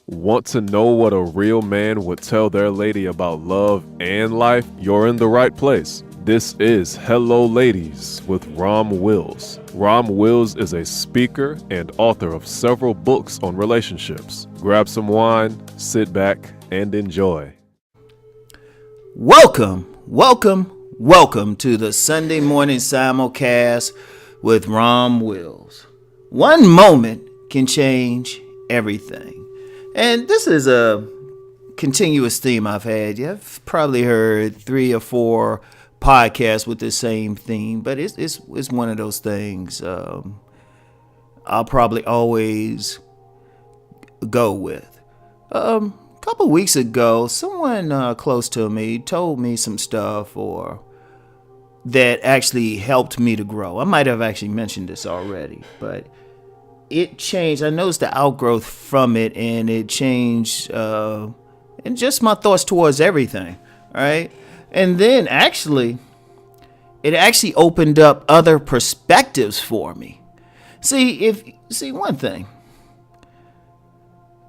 Want to know what a real man would tell their lady about love and life? You're in the right place. This is Hello Ladies with Rom Wills. Rom Wills is a speaker and author of several books on relationships. Grab some wine, sit back, and enjoy. Welcome to the Sunday morning simulcast with Rom Wills. One moment can change everything. And this is a continuous theme I've had. You've probably heard 3 or 4 podcasts with the same theme, but it's one of those things I'll probably always go with. A couple weeks ago, someone close to me told me some stuff that actually helped me to grow. I might have actually mentioned this already, but it changed. I noticed the outgrowth from it, and it changed and just my thoughts towards everything, right? And then it actually opened up other perspectives for me. See one thing.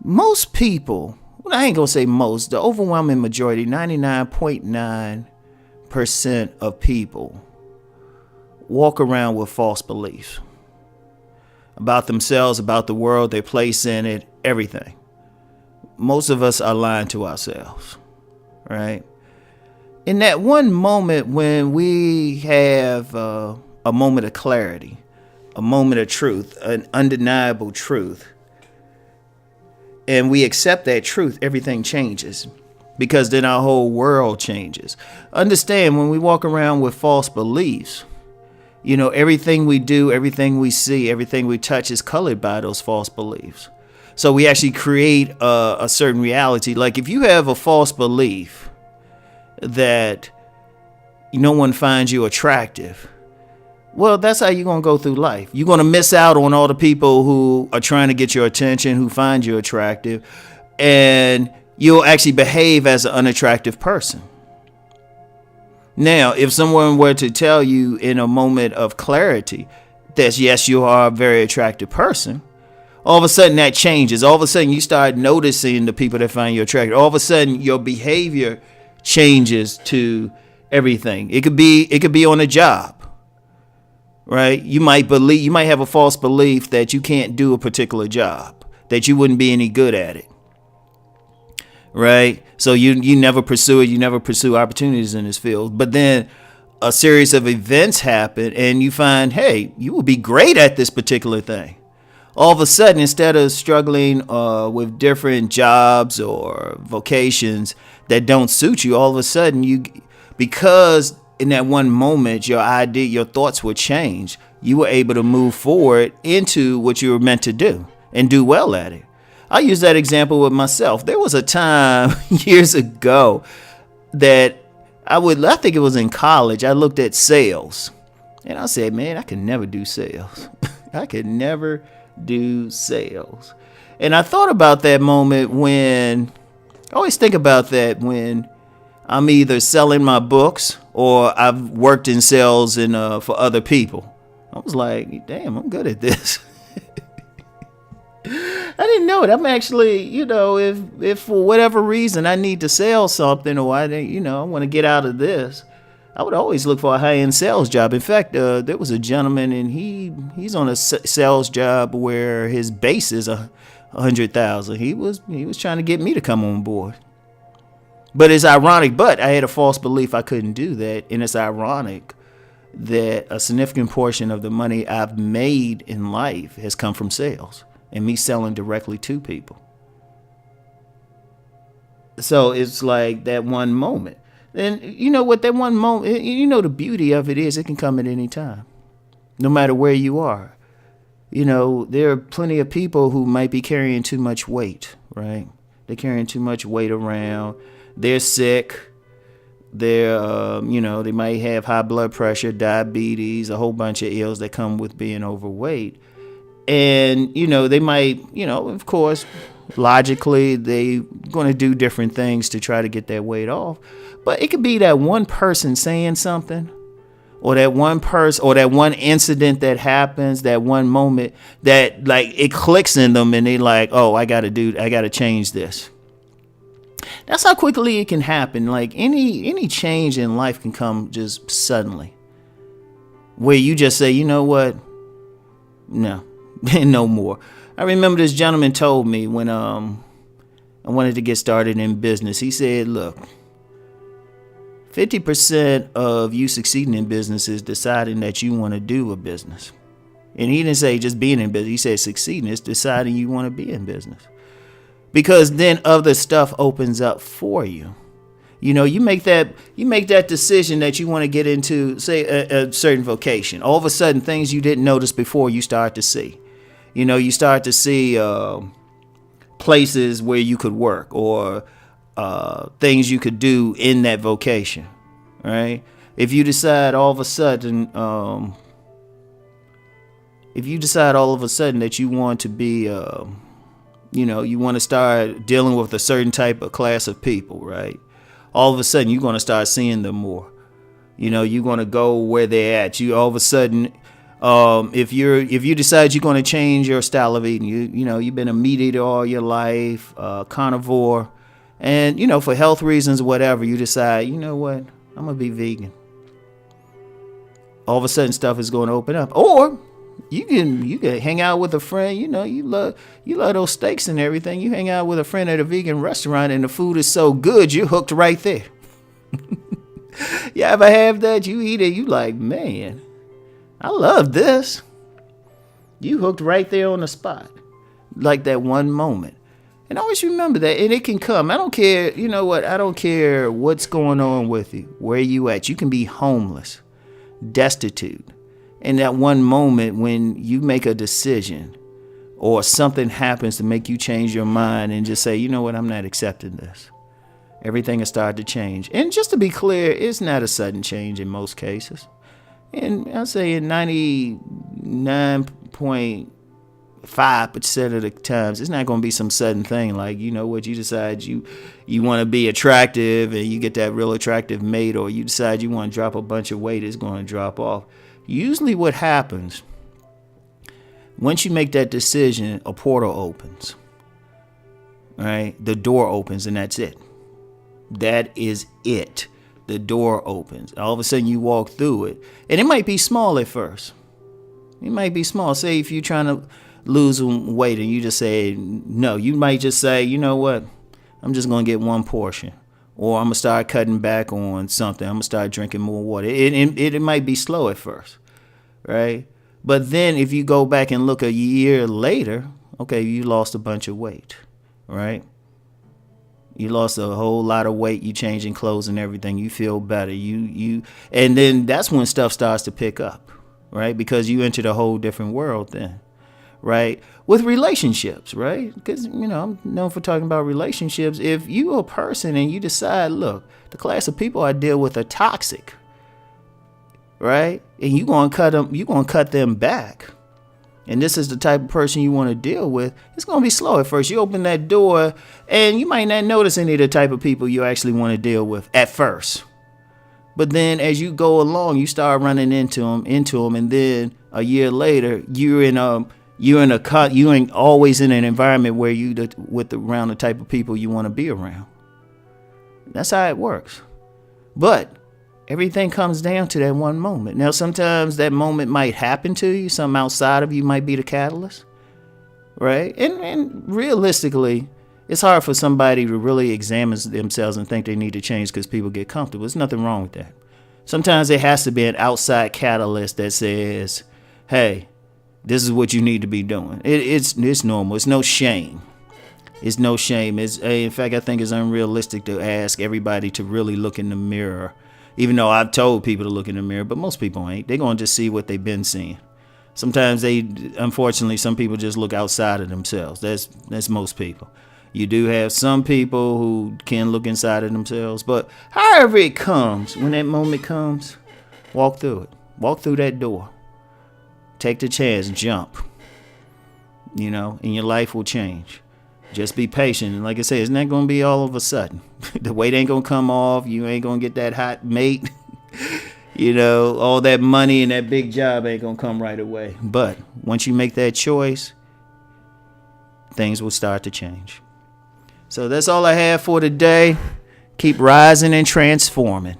Most people, well, I ain't gonna say most, the overwhelming majority, 99.9% of people walk around with false beliefs about themselves, about the world, their place in it, everything. Most of us are lying to ourselves, right? In that one moment when we have a moment of clarity, a moment of truth, an undeniable truth, and we accept that truth, everything changes, because then our whole world changes. Understand, when we walk around with false beliefs, everything we do, everything we see, everything we touch is colored by those false beliefs. So we actually create a certain reality. Like if you have a false belief that no one finds you attractive, well, that's how you're going to go through life. You're going to miss out on all the people who are trying to get your attention, who find you attractive, and you'll actually behave as an unattractive person. Now, if someone were to tell you in a moment of clarity that, yes, you are a very attractive person, all of a sudden that changes. All of a sudden you start noticing the people that find you attractive. All of a sudden your behavior changes to everything. It could be on a job, right? You might have a false belief that you can't do a particular job, that you wouldn't be any good at it. Right? So you never pursue it. You never pursue opportunities in this field. But then a series of events happen and you find, hey, you will be great at this particular thing. All of a sudden, instead of struggling with different jobs or vocations that don't suit you, all of a sudden because in that one moment, your thoughts would change. You were able to move forward into what you were meant to do and do well at it. I use that example with myself. There was a time years ago that I think it was in college, I looked at sales and I said, man, I could never do sales. I could never do sales. And I thought about that moment I always think about that when I'm either selling my books or I've worked in sales for other people. I was like, damn, I'm good at this. I didn't know it. I'm actually, if for whatever reason I need to sell something or I want to get out of this, I would always look for a high-end sales job. In fact, there was a gentleman and he's on a sales job where his base is $100,000. He was trying to get me to come on board. But it's ironic, but I had a false belief I couldn't do that. And it's ironic that a significant portion of the money I've made in life has come from sales and me selling directly to people. So it's like that one moment. And that one moment, the beauty of it is it can come at any time, no matter where you are. There are plenty of people who might be carrying too much weight, right? They're carrying too much weight around. They're sick. They're, they might have high blood pressure, diabetes, a whole bunch of ills that come with being overweight. And, they might, of course, logically, they're going to do different things to try to get that weight off. But it could be that one person saying something or that one person or that one incident that happens, that one moment that like it clicks in them and they like, oh, I got to change this. That's how quickly it can happen. Like any change in life can come just suddenly, where you just say, you know what? No, no more. I remember this gentleman told me when I wanted to get started in business. He said, look, 50% of you succeeding in business is deciding that you want to do a business. And he didn't say just being in business. He said succeeding is deciding you want to be in business. Because then other stuff opens up for you. You know, you make that decision that you want to get into, say, a certain vocation. All of a sudden, things you didn't notice before, you start to see. You know, you start to see places where you could work, or things you could do in that vocation, right? If you decide all of a sudden that you want to be, you want to start dealing with a certain type of class of people, right? All of a sudden, you're going to start seeing them more. You know, you're going to go where they're at. You all of a sudden, if you decide you're going to change your style of eating, you've been a meat eater all your life, carnivore, and for health reasons, whatever, you decide, you know what, I'm gonna be vegan. All of a sudden, stuff is going to open up. Or you can hang out with a friend. You love those steaks and everything. You hang out with a friend at a vegan restaurant, and the food is so good, you're hooked right there. You ever have that? You eat it, you like, man, I love this. You hooked right there on the spot, like that one moment. And always remember that, and it can come. I don't care. You know what? I don't care what's going on with you, where you at. You can be homeless, destitute. In that one moment when you make a decision or something happens to make you change your mind and just say, you know what, I'm not accepting this. Everything has started to change. And just to be clear, it's not a sudden change in most cases. And I'll say in 99.5% of the times, it's not going to be some sudden thing like, you know what, you decide you want to be attractive and you get that real attractive mate, or you decide you want to drop a bunch of weight, it's going to drop off. Usually what happens, once you make that decision, a portal opens, right? The door opens and that's it. That is it. The door opens. All of a sudden you walk through it. And it might be small at first. It might be small. Say if you're trying to lose weight and you just say no, you might just say, you know what? I'm just going to get one portion. Or I'm going to start cutting back on something. I'm going to start drinking more water. It might be slow at first, right? But then if you go back and look a year later, okay, you lost a bunch of weight, right? You lost a whole lot of weight. You changing clothes and everything. You feel better. And then that's when stuff starts to pick up, right? Because you entered a whole different world then, right? With relationships, right? Because, I'm known for talking about relationships. If you're a person and you decide, look, the class of people I deal with are toxic, right? And you're going to cut them back. And this is the type of person you want to deal with. It's going to be slow at first. You open that door and you might not notice any of the type of people you actually want to deal with at first. But then as you go along, you start running into them, and then a year later, you're always in an environment where around the type of people you want to be around. That's how it works. But everything comes down to that one moment. Now, sometimes that moment might happen to you. Something outside of you might be the catalyst, right? And realistically, it's hard for somebody to really examine themselves and think they need to change because people get comfortable. There's nothing wrong with that. Sometimes there has to be an outside catalyst that says, hey, this is what you need to be doing. It's normal. It's no shame. It's no shame. In fact, I think it's unrealistic to ask everybody to really look in the mirror. Even though I've told people to look in the mirror, but most people ain't. They're going to just see what they've been seeing. Sometimes unfortunately, some people just look outside of themselves. That's most people. You do have some people who can look inside of themselves, but however it comes, when that moment comes, walk through it. Walk through that door. Take the chance, jump. And your life will change. Just be patient. And like I said, it's not going to be all of a sudden. The weight ain't going to come off. You ain't going to get that hot mate. You know, all that money and that big job ain't gonna come right away. But once you make that choice, things will start to change. So that's all I have for today. Keep rising and transforming.